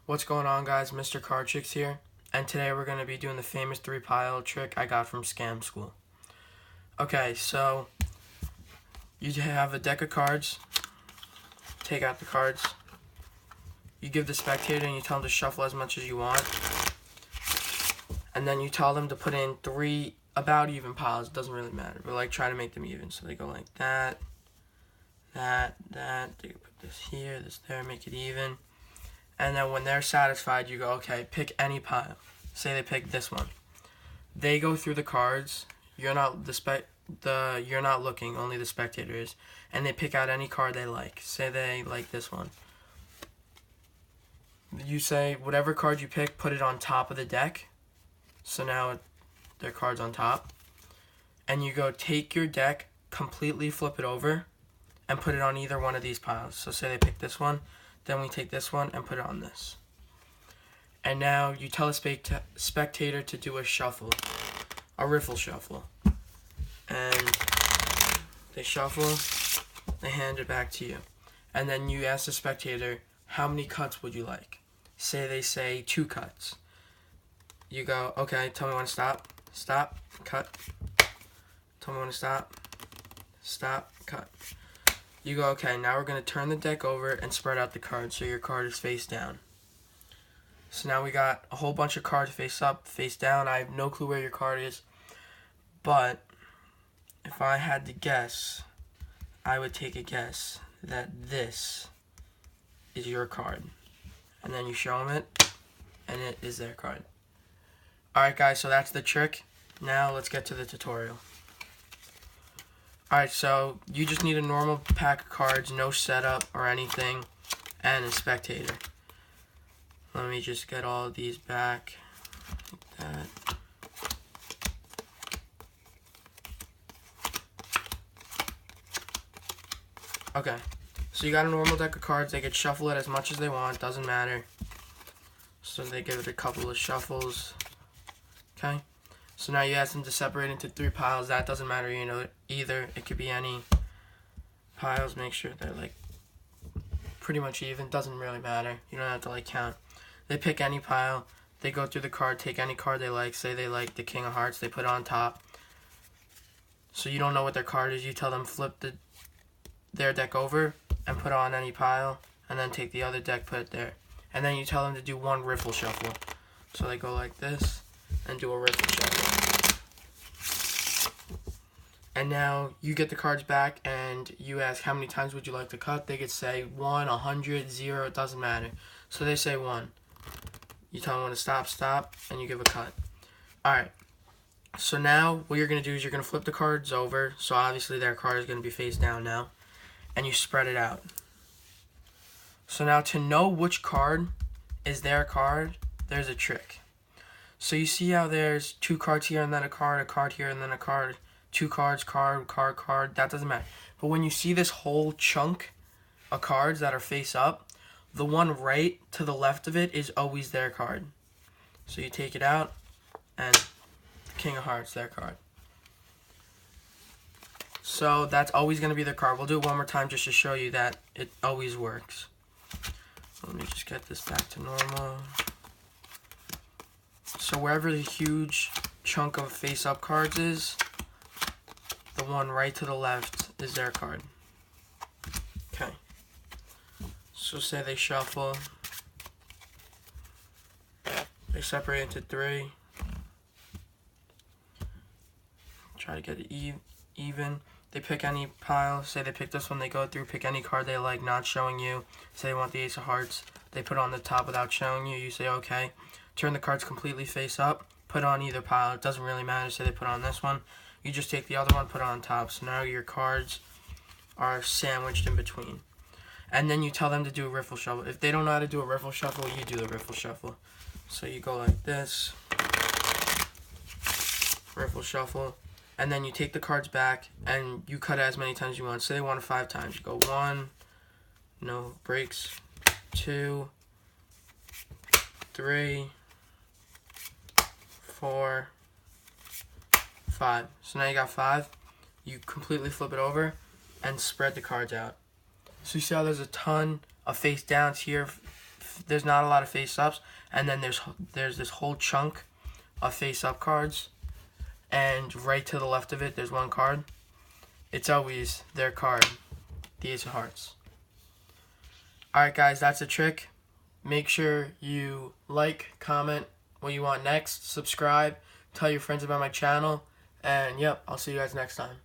What's going on, guys? Mr. Card Tricks here, and today we're going to be doing the famous 3-pile trick I got from Scam School. Okay, so you have a deck of cards. Take out the cards. You give the spectator and you tell them to shuffle as much as you want. And then you tell them to put in 3 about even piles. It doesn't really matter, but like try to make them even. So they go like that, that. They put this here, this there, make it even. And then when they're satisfied, you go, okay, pick any pile. Say they pick this one. They go through the cards. You're not you're not looking, only the spectator is. And they pick out any card they like. Say they like this one. You say whatever card you pick, put it on top of the deck. So now their card's on top. And you go take your deck, completely flip it over, and put it on either one of these piles. So say they pick this one. Then we take this one and put it on this. And now you tell a spectator to do a shuffle, a riffle shuffle. And they shuffle, they hand it back to you. And then you ask the spectator, how many cuts would you like? Say they say 2 cuts. You go, okay, tell me when to stop. Stop, cut. Tell me when to stop. Stop, cut. You go, okay, now we're going to turn the deck over and spread out the cards so your card is face down. So now we got a whole bunch of cards face up, face down. I have no clue where your card is. But if I had to guess, I would take a guess that this is your card. And then you show them it, and it is their card. Alright guys, so that's the trick. Now let's get to the tutorial. Alright, so you just need a normal pack of cards, no setup or anything, and a spectator. Let me just get all of these back, like that. Okay, so you got a normal deck of cards. They could shuffle it as much as they want, doesn't matter. So they give it a couple of shuffles. Okay. So now you ask them to separate into 3 piles. That doesn't matter, either. It could be any piles. Make sure they're like pretty much even. Doesn't really matter. You don't have to count. They pick any pile. They go through the card, take any card they like. Say they like the King of Hearts. They put it on top. So you don't know what their card is. You tell them flip their deck over and put it on any pile. And then take the other deck, put it there. And then you tell them to do 1 riffle shuffle. So they go like this and do a riffle shuffle. And now you get the cards back and you ask how many times would you like to cut. They could say 1, 100, 0, it doesn't matter. So they say 1. You tell them when to stop, and you give a cut. Alright, so now what you're going to do is you're going to flip the cards over. So obviously their card is going to be face down now. And you spread it out. So now to know which card is their card, there's a trick. So you see how there's 2 cards here and then a card here and then a card, 2 cards, card, that doesn't matter. But when you see this whole chunk of cards that are face up, the one right to the left of it is always their card. So you take it out and King of Hearts, their card. So that's always going to be their card. We'll do it one more time just to show you that it always works. Let me just get this back to normal. So wherever the huge chunk of face-up cards is, the one right to the left is their card. Okay. So say they shuffle. They separate into 3. Try to get it even. They pick any pile. Say they pick this one. They go through, pick any card they like, not showing you. Say they want the Ace of Hearts. They put it on the top without showing you. You say, okay. Turn the cards completely face up. Put on either pile. It doesn't really matter. Say they put on this one. You just take the other one, put it on top. So now your cards are sandwiched in between. And then you tell them to do a riffle shuffle. If they don't know how to do a riffle shuffle, you do the riffle shuffle. So you go like this. Riffle shuffle. And then you take the cards back and you cut it as many times as you want. Say they want it 5 times. You go 1, no breaks, 2, 3, 4, 5. So now you got 5. You completely flip it over and spread the cards out. So you see how there's a ton of face downs here, there's not a lot of face-ups, and then there's this whole chunk of face-up cards, and right to the left of it there's one card. It's always their card, the Ace of Hearts. Alright guys, that's a trick. Make sure you like, comment what you want next, subscribe, tell your friends about my channel, and yep, I'll see you guys next time.